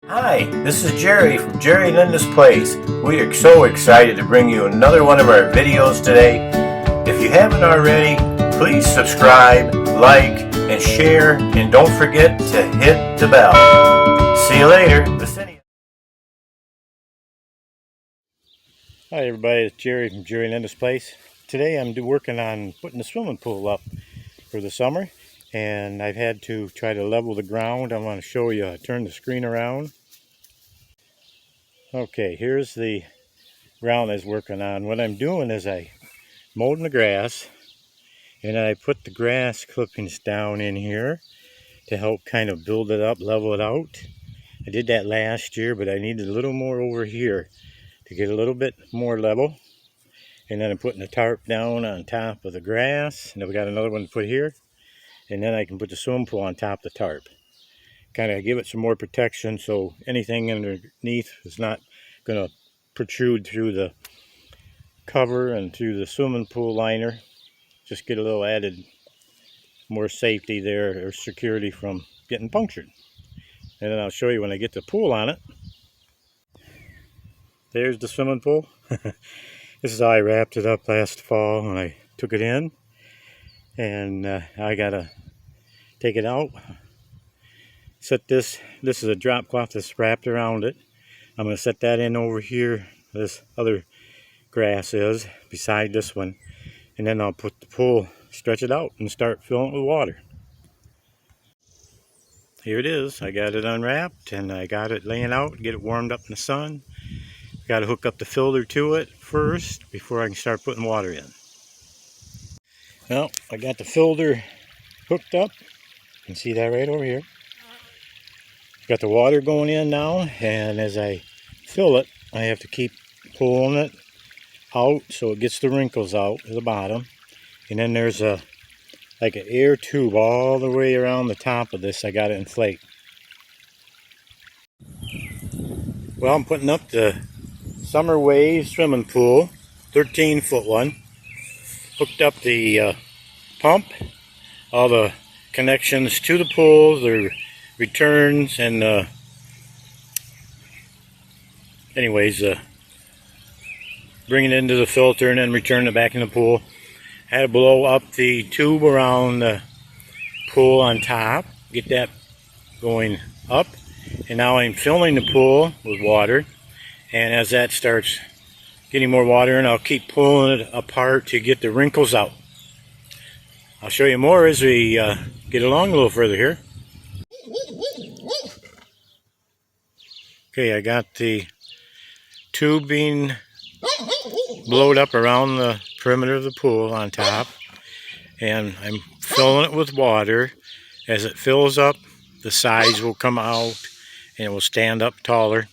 Hi, this is Jerry from Jerry Linda's Place. We are so excited to bring you another one of our videos today. If you haven't already, please subscribe, like, and share, and don't forget to hit the bell. See you later. Hi everybody, it's Jerry from Jerry Linda's Place. Today I'm working on putting the swimming pool up for the summer, and I've had to try to level the ground. I want to show you, turn the screen around. Okay, here's the ground I was working on. What I'm doing is I mowed the grass, and I put the grass clippings down in here to help kind of build it up, level it out. I did that last year, but I needed a little more over here to get a little bit more level. And then I'm putting the tarp down on top of the grass, and I've got another one to put here, and then I can put the swimming pool on top of the tarp. Kind of give it some more protection so anything underneath is not going to protrude through the cover and through the swimming pool liner. Just get a little added more safety there, or security from getting punctured. And then I'll show you when I get the pool on it. There's the swimming pool. This is how I wrapped it up last fall when I took it in. And I gotta take it out. Set this is a drop cloth that's wrapped around it. I'm gonna set that in over here. This other grass is beside this one. And then I'll put the pool, stretch it out, and start filling it with water. Here it is. I got it unwrapped, and I got it laying out, get it warmed up in the sun. Got to hook up the filter to it first before I can start putting water in. Well, I got the filter hooked up. You can see that right over here. Got the water going in now, and as I fill it, I have to keep pulling it out so it gets the wrinkles out at the bottom. And then there's like an air tube all the way around the top of this. I got to inflate. Well, I'm putting up the Summer Wave swimming pool, 13-foot one. Hooked up the pump, all the connections to the pool, the returns, and bring it into the filter and then return it back in the pool. Had to blow up the tube around the pool on top, get that going up. And now I'm filling the pool with water. And as that starts getting more water in, I'll keep pulling it apart to get the wrinkles out. I'll show you more as we get along a little further here. Okay, I got the tubing blowed up around the perimeter of the pool on top, and I'm filling it with water. As it fills up, the sides will come out and it will stand up taller.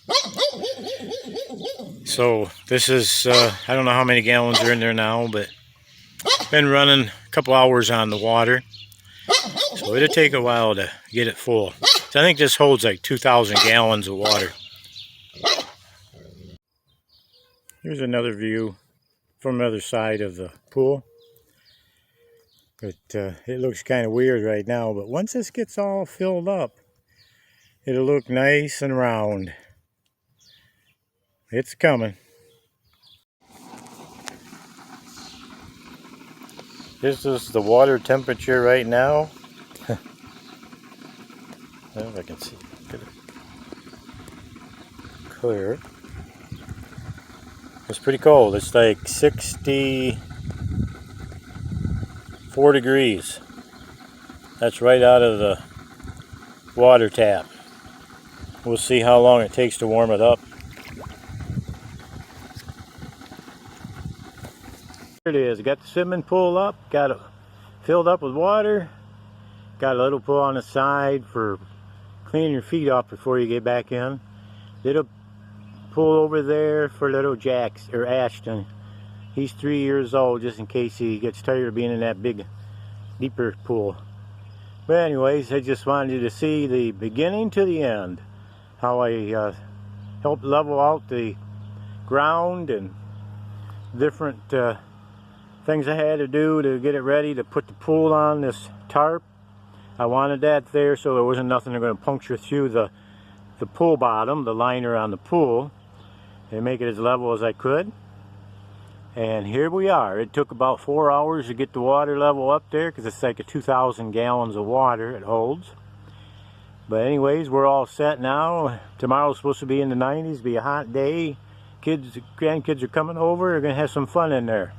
So this is, I don't know how many gallons are in there now, but been running a couple hours on the water. So it'll take a while to get it full. So I think this holds like 2,000 gallons of water. Here's another view from the other side of the pool. But it looks kind of weird right now, but once this gets all filled up, it'll look nice and round. It's coming. This is the water temperature right now. I don't know if I can see. Get it clear. It's pretty cold. It's like 64 degrees. That's right out of the water tap. We'll see how long it takes to warm it up. Here it is. Got the swimming pool up. Got it filled up with water. Got a little pool on the side for cleaning your feet off before you get back in. Little pool over there for little Ashton. He's 3 years old, just in case he gets tired of being in that big, deeper pool. But anyways, I just wanted you to see the beginning to the end. How I helped level out the ground and different things I had to do to get it ready to put the pool on this tarp. I wanted that there so there wasn't nothing going to puncture through the the pool bottom, the liner on the pool, and make it as level as I could. And here we are. It took about 4 hours to get the water level up there because it's like a 2,000 gallons of water it holds. But anyways, we're all set now. Tomorrow's supposed to be in the 90s, be a hot day. Kids, grandkids are coming over. They're going to have some fun in there.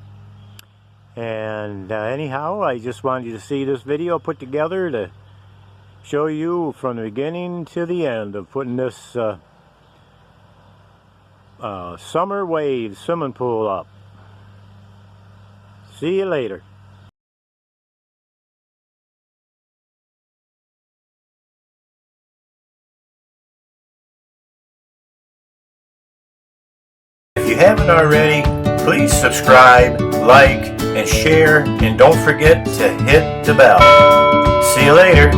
And anyhow, I just wanted you to see this video put together to show you from the beginning to the end of putting this Summer Waves swimming pool up. See you later. If you haven't already, please subscribe, like, and share, and don't forget to hit the bell. See you later.